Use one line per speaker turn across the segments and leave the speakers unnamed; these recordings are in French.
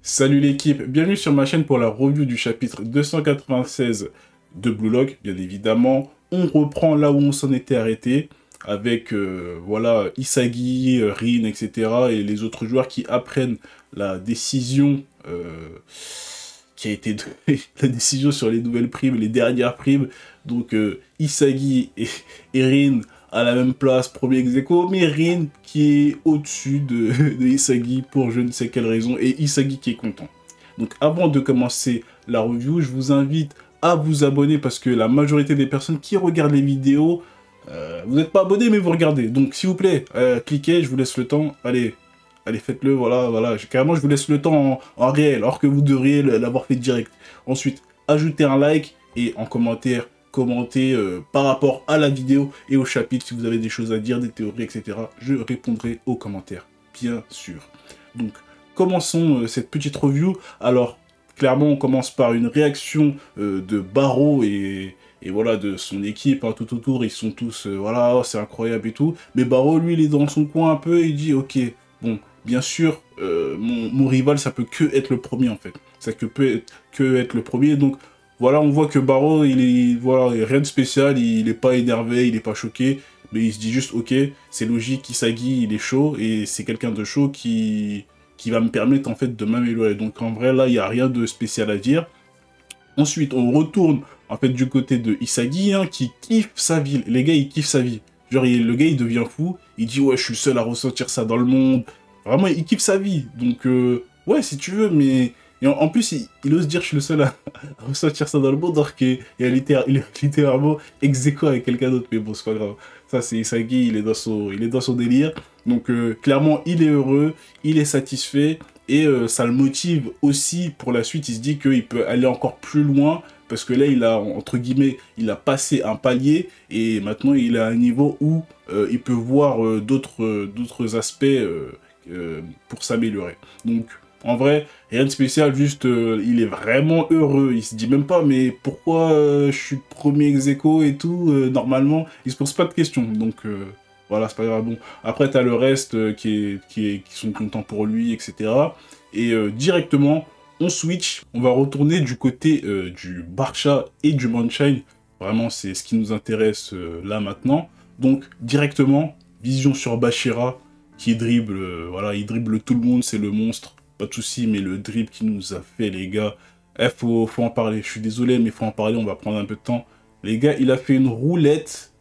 Salut l'équipe, bienvenue sur ma chaîne pour la review du chapitre 296 de Blue Lock. Bien évidemment, on reprend là où on s'en était arrêté avec voilà Isagi, Rin, etc. et les autres joueurs qui apprennent la décision qui a été la décision sur les nouvelles primes, les dernières primes. Donc Isagi et Rin à la même place, premier ex-aequo, mais Rin qui est au-dessus de Isagi pour je ne sais quelle raison, et Isagi qui est content. Donc avant de commencer la review, je vous invite à vous abonner parce que la majorité des personnes qui regardent les vidéos, vous n'êtes pas abonnés mais vous regardez. Donc s'il vous plaît, cliquez, je vous laisse le temps, allez, faites-le, voilà. Carrément, je vous laisse le temps en réel, alors que vous devriez l'avoir fait direct. Ensuite, ajoutez un like et en commentaire, commentez par rapport à la vidéo et au chapitre si vous avez des choses à dire, des théories, etc. Je répondrai aux commentaires, bien sûr. Donc, commençons cette petite review. Alors, clairement, on commence par une réaction de Barreau et voilà, de son équipe, hein, tout autour, ils sont tous, voilà, oh, c'est incroyable et tout. Mais Barreau, lui, il est dans son coin un peu, et il dit, ok, bon, bien sûr, mon rival, ça peut que être le premier, en fait. Ça peut que être le premier, donc voilà, on voit que Barreau, il est, voilà, rien de spécial, il est pas énervé, il est pas choqué, mais il se dit juste, ok, c'est logique, Isagi, il est chaud, et c'est quelqu'un de chaud qui va me permettre, en fait, de m'améliorer. Donc, en vrai, là, il n'y a rien de spécial à dire. Ensuite, on retourne, en fait, du côté de Isagi, hein, qui kiffe sa vie. Les gars, ils kiffent sa vie. Genre, le gars, il devient fou, il dit, ouais, je suis le seul à ressentir ça dans le monde. Vraiment, il kiffe sa vie. Donc, ouais, si tu veux, mais... Et en plus, il ose dire je suis le seul à ressentir ça dans le monde, alors qu'il est littéralement ex-aequo avec quelqu'un d'autre. Mais bon, c'est pas grave. Ça, c'est Isagi, il est dans son délire. Donc, clairement, il est heureux, il est satisfait. Et ça le motive aussi pour la suite. Il se dit qu'il peut aller encore plus loin. Parce que là, il a, entre guillemets, il a passé un palier. Et maintenant, il est à un niveau où il peut voir d'autres aspects pour s'améliorer. Donc, en vrai, rien de spécial, juste il est vraiment heureux. Il se dit même pas, mais pourquoi je suis premier ex-aequo et tout, normalement, il se pose pas de questions. Donc voilà, c'est pas grave. Bon, après, t'as le reste qui sont contents pour lui, etc. Et directement, on switch, on va retourner du côté du Barça et du Moonshine. Vraiment, c'est ce qui nous intéresse là maintenant. Donc, directement, vision sur Bachira, qui dribble, voilà, il dribble tout le monde, c'est le monstre. Pas de soucis, mais le dribble qu'il nous a fait, les gars, faut en parler. Je suis désolé, mais faut en parler, on va prendre un peu de temps. Les gars, il a fait une roulette,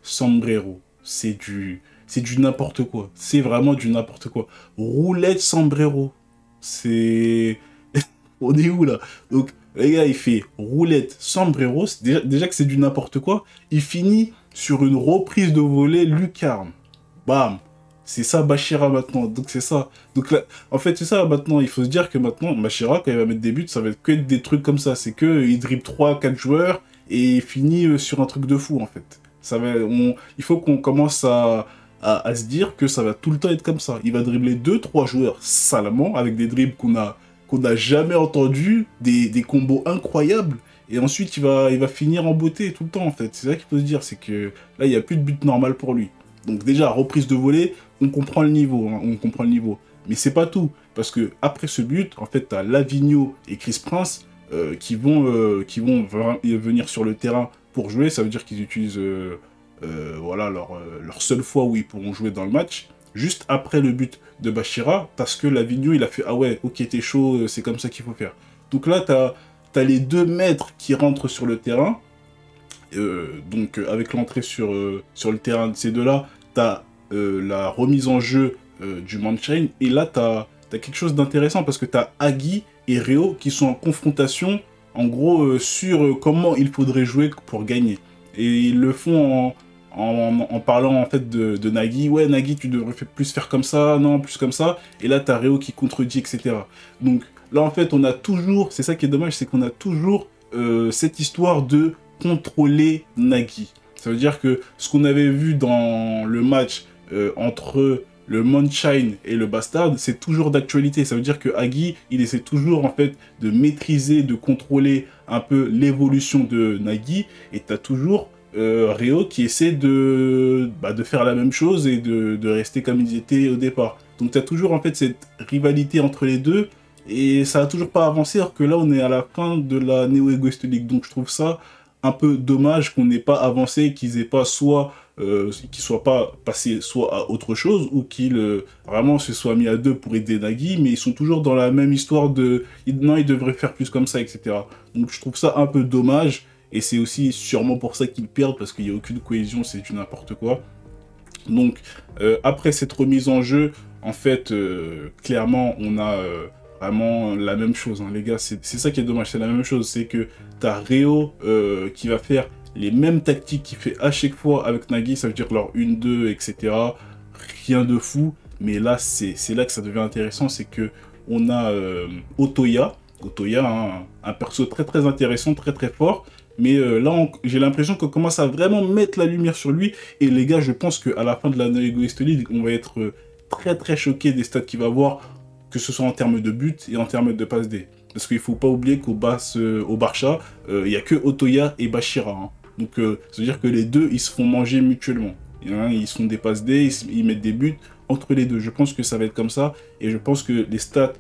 sombrero. C'est du n'importe quoi. C'est vraiment du n'importe quoi. Roulette sombrero. C'est... On est où, là? Donc, les gars, il fait roulette sombrero. Déjà que c'est du n'importe quoi. Il finit sur une reprise de volée lucarne. Bam! C'est ça Bachira maintenant, donc c'est ça. Donc là, en fait c'est ça maintenant, il faut se dire que maintenant, Bachira, quand il va mettre des buts, ça va être que des trucs comme ça. C'est que il dribble 3-4 joueurs et il finit sur un truc de fou en fait. Ça va, il faut qu'on commence à se dire que ça va tout le temps être comme ça. Il va dribbler 2-3 joueurs salement, avec des dribbles qu'on a jamais entendus, des combos incroyables. Et ensuite, il va finir en beauté tout le temps, en fait. C'est ça qu'il faut se dire, c'est que là, il n'y a plus de but normal pour lui. Donc déjà, reprise de volée, on comprend le niveau, hein, on comprend le niveau. Mais c'est pas tout, parce que après ce but, en fait, t'as Lavigno et Chris Prince qui vont venir sur le terrain pour jouer. Ça veut dire qu'ils utilisent voilà, leur seule fois où ils pourront jouer dans le match. Juste après le but de Bachira, parce que Lavigno, il a fait « Ah ouais, ok, t'es chaud, c'est comme ça qu'il faut faire ». Donc là, t'as les 2 maîtres qui rentrent sur le terrain. Donc avec l'entrée sur le terrain de ces deux-là, t'as la remise en jeu du Moonshine, et là t'as quelque chose d'intéressant parce que t'as Agi et Reo qui sont en confrontation, en gros, sur comment il faudrait jouer pour gagner. Et ils le font en parlant en fait de Nagi. Ouais, Nagi, tu devrais plus faire comme ça, non, plus comme ça. Et là t'as Reo qui contredit, etc. Donc là en fait on a toujours, c'est ça qui est dommage, c'est qu'on a toujours cette histoire de contrôler Nagi. Ça veut dire que ce qu'on avait vu dans le match entre le Moonshine et le Bastard, c'est toujours d'actualité. Ça veut dire que Agi, il essaie toujours en fait de maîtriser, de contrôler un peu l'évolution de Nagi, et t'as toujours Reo qui essaie de faire la même chose et de rester comme ils étaient au départ. Donc tu as toujours en fait cette rivalité entre les deux, et ça a toujours pas avancé, alors que là on est à la fin de la Neo Egoist League. Donc je trouve ça un peu dommage qu'on n'ait pas avancé, qu'ils aient pas qu'ils soient pas passés soit à autre chose, ou qu'ils vraiment se soient mis à deux pour aider Nagi, mais ils sont toujours dans la même histoire de non, ils devraient faire plus comme ça, etc. Donc je trouve ça un peu dommage, et c'est aussi sûrement pour ça qu'ils perdent, parce qu'il n'y a aucune cohésion, c'est du n'importe quoi. Donc après cette remise en jeu, en fait, clairement, on a vraiment la même chose, hein, les gars. C'est ça qui est dommage, c'est la même chose. C'est que t'as Reo qui va faire les mêmes tactiques qu'il fait à chaque fois avec Nagi, ça veut dire leur 1-2, etc. Rien de fou, mais là, c'est là que ça devient intéressant, c'est que on a Otoya, hein, un perso très très intéressant, très très fort, mais là, j'ai l'impression qu'on commence à vraiment mettre la lumière sur lui, et les gars, je pense qu'à la fin de la Neo Egoist League, on va être très très choqué des stats qu'il va avoir, que ce soit en termes de but et en termes de passe D. Parce qu'il ne faut pas oublier qu'au Barça, il n'y a que Otoya et Bachira, hein. Donc, ça veut dire que les deux, ils se font manger mutuellement. Hein, ils se font des passes D, ils mettent des buts entre les deux. Je pense que ça va être comme ça. Et je pense que les stats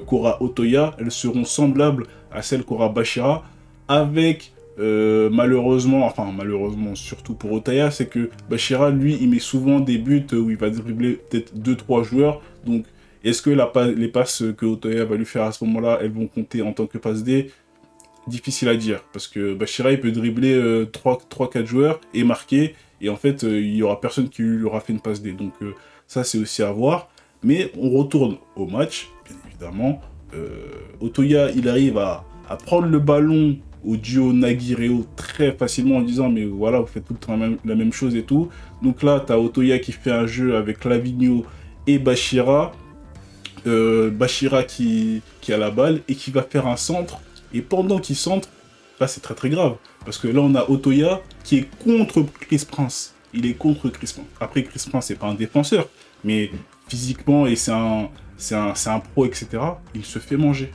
qu'aura Otoya, elles seront semblables à celles qu'aura Bachira. Avec, malheureusement, surtout pour Otoya, c'est que Bachira, lui, il met souvent des buts où il va dribbler peut-être 2-3 joueurs. Donc, est-ce que les passes que Otoya va lui faire à ce moment-là, elles vont compter en tant que passe D? Difficile à dire, parce que Bachira, il peut dribbler 3-4 joueurs et marquer, et en fait, il n'y aura personne qui lui aura fait une passe D. Donc ça, c'est aussi à voir. Mais on retourne au match, bien évidemment. Otoya, il arrive à prendre le ballon au duo Nagi-Reo très facilement en disant, mais voilà, vous faites tout le temps la même chose et tout. Donc là, tu as Otoya qui fait un jeu avec Lavigno et Bachira. Bachira qui a la balle et qui va faire un centre. Et pendant qu'il centre, là c'est très très grave. Parce que là on a Otoya qui est contre Chris Prince. Il est contre Chris Prince. Après Chris Prince c'est pas un défenseur, mais physiquement et c'est un pro, etc. Il se fait manger.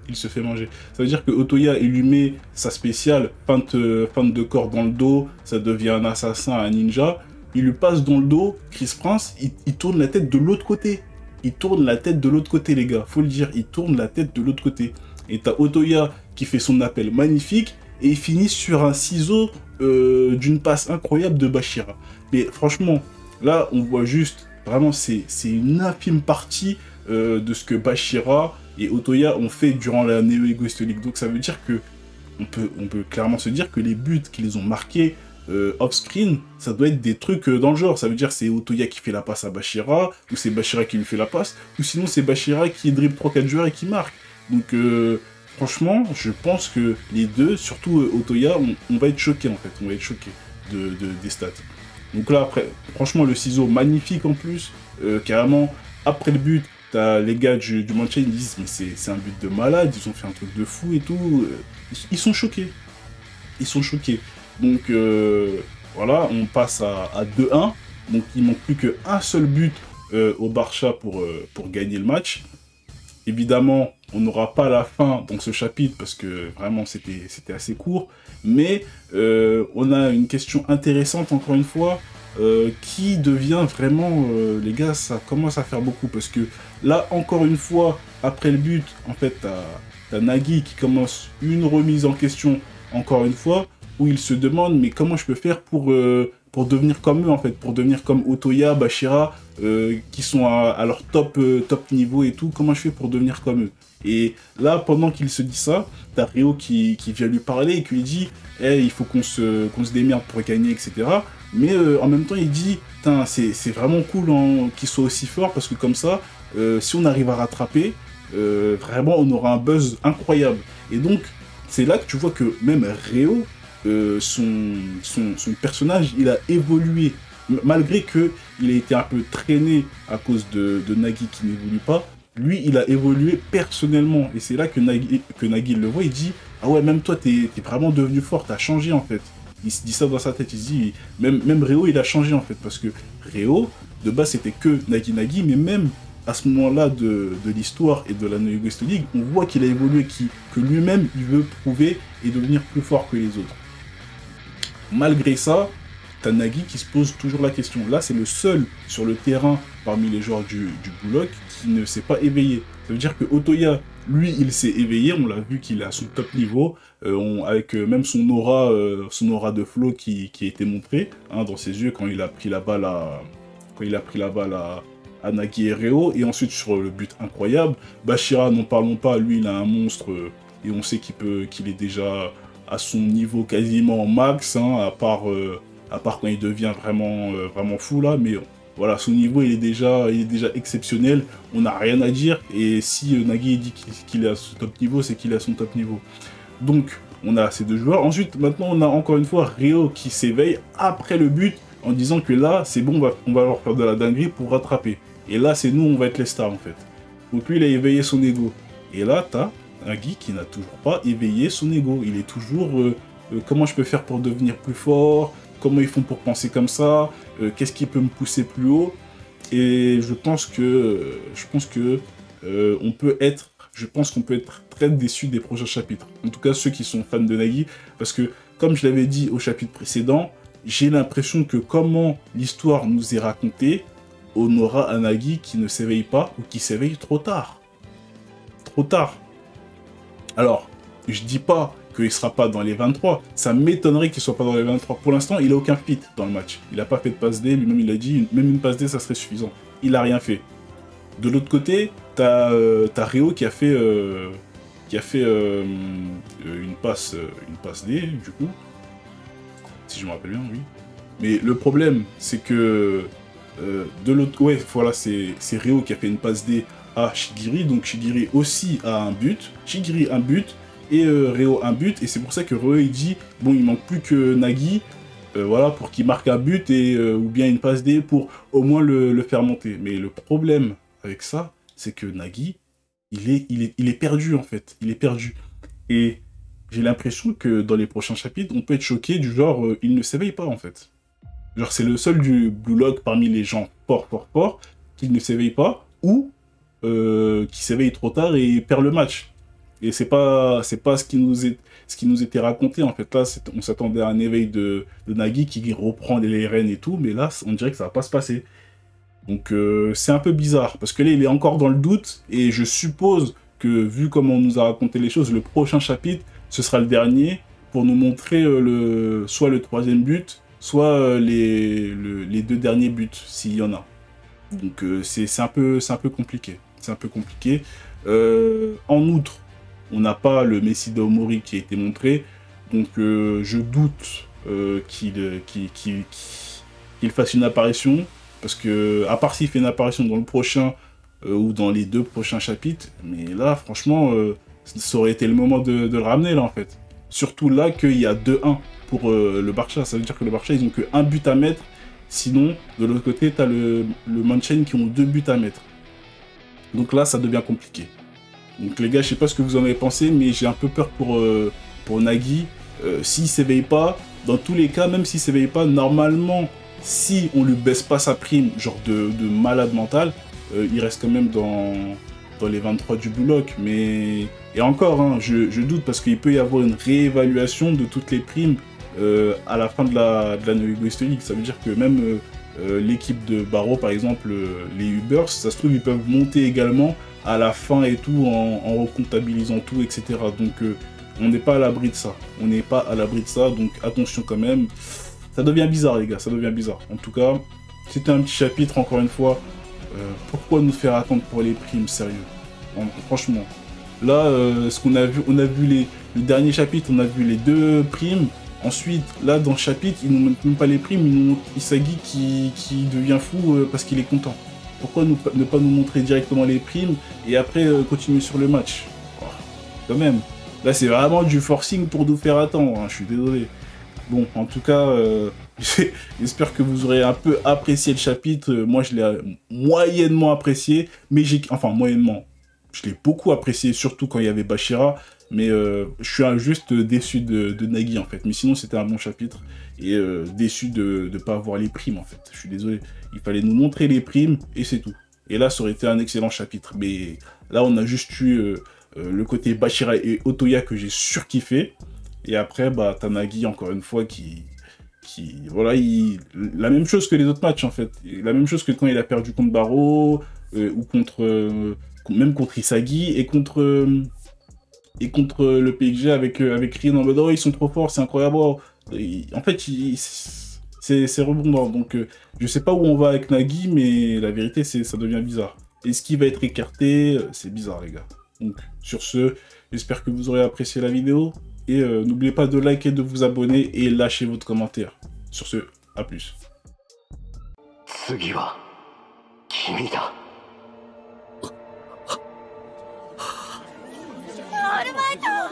Il se fait manger. Ça veut dire que Otoya, il lui met sa spéciale, feinte de corps dans le dos, ça devient un assassin, un ninja. Il lui passe dans le dos, Chris Prince, il tourne la tête de l'autre côté. Il tourne la tête de l'autre côté, les gars. Faut le dire, il tourne la tête de l'autre côté. Et t'as Otoya qui fait son appel magnifique et il finit sur un ciseau d'une passe incroyable de Bachira. Mais franchement, là, on voit juste, vraiment, c'est une infime partie de ce que Bachira et Otoya ont fait durant la Neo Egoist League. Donc ça veut dire que on peut clairement se dire que les buts qu'ils ont marqués off-screen, ça doit être des trucs dans le genre. Ça veut dire c'est Otoya qui fait la passe à Bachira, ou c'est Bachira qui lui fait la passe, ou sinon c'est Bachira qui dribble 3-4 joueurs et qui marque. Donc franchement, je pense que les deux, surtout Otoya, on va être choqués en fait. On va être choqués des stats. Donc là, après, franchement, le ciseau magnifique en plus. Carrément, après le but, t'as les gars du Manchester, ils disent mais c'est un but de malade, ils ont fait un truc de fou et tout. Ils sont choqués. Ils sont choqués. Donc voilà, on passe à 2-1. Donc il manque plus qu'un seul but au Barça pour gagner le match. Évidemment, on n'aura pas la fin dans ce chapitre parce que vraiment c'était assez court. Mais on a une question intéressante encore une fois qui devient vraiment... les gars, ça commence à faire beaucoup parce que là, encore une fois, après le but, en fait, t'as Nagi qui commence une remise en question encore une fois où il se demande mais comment je peux faire pour devenir comme eux en fait, pour devenir comme Otoya, Bachira, qui sont à leur top niveau et tout, comment je fais pour devenir comme eux? Et là, pendant qu'il se dit ça, t'as Reo qui vient lui parler et qui lui dit hey, il faut qu'on se démerde pour gagner, etc. Mais en même temps, il dit c'est vraiment cool qu'il soit aussi fort parce que comme ça, si on arrive à rattraper, vraiment on aura un buzz incroyable. Et donc, c'est là que tu vois que même Reo, son personnage, il a évolué. Malgré qu'il a été un peu traîné à cause de Nagi qui n'évolue pas, lui, il a évolué personnellement. Et c'est là que Nagi le voit, il dit « Ah ouais, même toi, t'es vraiment devenu fort, t'as changé en fait. » Il se dit ça dans sa tête, il se dit « Même Reo, il a changé en fait. » Parce que Reo, de base, c'était que Nagi, mais même à ce moment-là de l'histoire et de la Neo Egoist League, on voit qu'il a évolué, que lui-même, il veut prouver et devenir plus fort que les autres. Malgré ça, t'as Nagi qui se pose toujours la question. Là, c'est le seul sur le terrain parmi les joueurs du Blue Lock qui ne s'est pas éveillé. Ça veut dire que Otoya, lui, il s'est éveillé, on l'a vu qu'il est à son top niveau, avec même son aura de flow qui a été montré hein, dans ses yeux quand il a pris la balle à Nagi et Reo, et ensuite sur le but incroyable. Bashira, n'en parlons pas, lui, il a un monstre, et on sait qu'il est déjà à son niveau quasiment max, hein, à part quand il devient vraiment fou là, mais voilà, son niveau il est déjà exceptionnel, on n'a rien à dire, et si Nagi dit qu'il est à son top niveau, c'est qu'il est à son top niveau. Donc, on a ces deux joueurs. Ensuite, maintenant, on a encore une fois Reo qui s'éveille après le but, en disant que là, c'est bon, on va leur faire de la dinguerie pour rattraper. Et là, c'est nous, on va être les stars, en fait. Donc lui, il a éveillé son ego. Et là, t'as Nagi qui n'a toujours pas éveillé son ego. Il est toujours, comment je peux faire pour devenir plus fort? Comment ils font pour penser comme ça? Qu'est-ce qui peut me pousser plus haut? Et je pense qu'on peut être très déçu des prochains chapitres. En tout cas, ceux qui sont fans de Nagi. Parce que, comme je l'avais dit au chapitre précédent, j'ai l'impression que comment l'histoire nous est racontée, on aura un Nagi qui ne s'éveille pas ou qui s'éveille trop tard. Trop tard. Alors, je dis pas qu'il ne sera pas dans les 23. Ça m'étonnerait qu'il ne soit pas dans les 23. Pour l'instant, il n'a aucun fit dans le match. Il n'a pas fait de passe D. Lui-même, il a dit, même une passe D, ça serait suffisant. Il n'a rien fait. De l'autre côté, t'as Reo qui a fait une passe D, du coup. Si je me rappelle bien, oui. Mais le problème, c'est que de l'autre... Ouais, voilà, c'est Reo qui a fait une passe D à Shigiri. Donc Shigiri aussi a un but. Shigiri un but et Reo un but. Et c'est pour ça que Reo, il dit, bon, il manque plus que Nagi, voilà, pour qu'il marque un but ou bien une passe D pour au moins le faire monter. Mais le problème avec ça, c'est que Nagi, il est perdu, en fait. Il est perdu. Et j'ai l'impression que dans les prochains chapitres, on peut être choqué du genre, il ne s'éveille pas, en fait. Genre, c'est le seul du Blue Lock parmi les gens forts, qui ne s'éveille pas, ou qui s'éveille trop tard et perd le match. Et c'est pas ce qui nous était raconté, en fait. Là, on s'attendait à un éveil de Nagi qui reprend les rênes et tout, mais là, on dirait que ça va pas se passer. Donc, c'est un peu bizarre, parce que là, il est encore dans le doute, et je suppose que, vu comment on nous a raconté les choses, le prochain chapitre, ce sera le dernier, pour nous montrer soit le troisième but, soit les deux derniers buts, s'il y en a. Donc c'est un peu compliqué. C'est un peu compliqué. En outre, on n'a pas le Messi d'Aomori qui a été montré, donc je doute qu'il fasse une apparition, parce que, à part s'il fait une apparition dans le prochain, ou dans les deux prochains chapitres, mais là, franchement, ça aurait été le moment de le ramener, là, en fait. Surtout là qu'il y a 2-1 pour le Barça. Ça veut dire que le Barça, ils ont que un but à mettre. Sinon, de l'autre côté, tu as le Manchen qui ont 2 buts à mettre. Donc là, ça devient compliqué. Donc les gars, je sais pas ce que vous en avez pensé, mais j'ai un peu peur pour Nagi. S'il s'éveille pas, dans tous les cas, même s'il s'éveille pas, normalement, si on lui baisse pas sa prime, genre de malade mental, il reste quand même dans les 23 du Blue Lock. Mais... Et encore, hein, je doute, parce qu'il peut y avoir une réévaluation de toutes les primes à la fin de la Nouvelle Egoist League. Ça veut dire que même l'équipe de Barreau, par exemple, les Ubers, ça se trouve, ils peuvent monter également à la fin et tout, en recomptabilisant tout, etc. Donc on n'est pas à l'abri de ça. On n'est pas à l'abri de ça, donc attention quand même. Ça devient bizarre, les gars, ça devient bizarre. En tout cas, c'était un petit chapitre, encore une fois. Pourquoi nous faire attendre pour les primes, sérieux? Franchement. Là, ce qu'on a vu, le dernier chapitre, on a vu les 2 primes. Ensuite, là, dans le chapitre, ils nous montrent même pas les primes, ils nous montrent Isagi qui devient fou parce qu'il est content. Pourquoi ne pas nous montrer directement les primes et après continuer sur le match? Oh, quand même. Là, c'est vraiment du forcing pour nous faire attendre, hein, je suis désolé. Bon, en tout cas, j'espère que vous aurez un peu apprécié le chapitre. Moi, je l'ai moyennement apprécié, mais enfin, moyennement. Je l'ai beaucoup apprécié, surtout quand il y avait Bashira. Mais je suis juste déçu de Nagi, en fait. Mais sinon, c'était un bon chapitre. Et déçu de ne pas avoir les primes, en fait. Je suis désolé. Il fallait nous montrer les primes, et c'est tout. Et là, ça aurait été un excellent chapitre. Mais là, on a juste eu le côté Bashira et Otoya que j'ai surkiffé. Et après, bah, t'as Nagi, encore une fois, qui voilà, la même chose que les autres matchs, en fait. La même chose que quand il a perdu contre Barreau, ou même contre Isagi, et contre le PSG avec Rien en mode, oh, ils sont trop forts, c'est incroyable. Oh. En fait, c'est redondant. Donc, je sais pas où on va avec Nagui, mais la vérité, ça devient bizarre. Est-ce qu'il va être écarté? C'est bizarre, les gars. Donc, sur ce, j'espère que vous aurez apprécié la vidéo. Et n'oubliez pas de liker, de vous abonner et lâcher votre commentaire. Sur ce, à plus.
次は君だ。